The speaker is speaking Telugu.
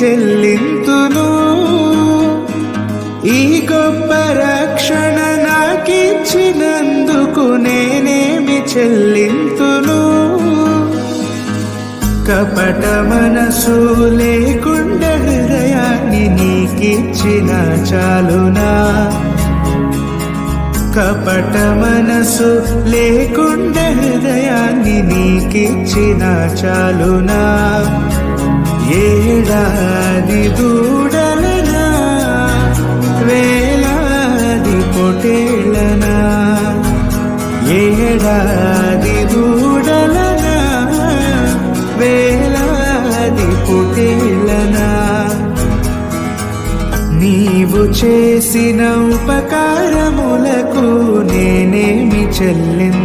చెల్లింతును. ఈ గొప్ప రక్షణ నాకిచ్చినందుకు నేనేమి చెల్లింతును. కపట మనసు లేకుండా హృదయాన్ని నీకిచ్చిన చాలునా. కపట మనసు లేకుండా హృదయాన్ని నీకిచ్చిన చాలునా. ఏడాది దూడలనా వేలాది పొటేళ్ళనా. ఏడాది దూడలనా వేలాది పొటేళ్ళనా. నీవు చేసిన ఉపకారములకు నేనేమి చెల్లింతును.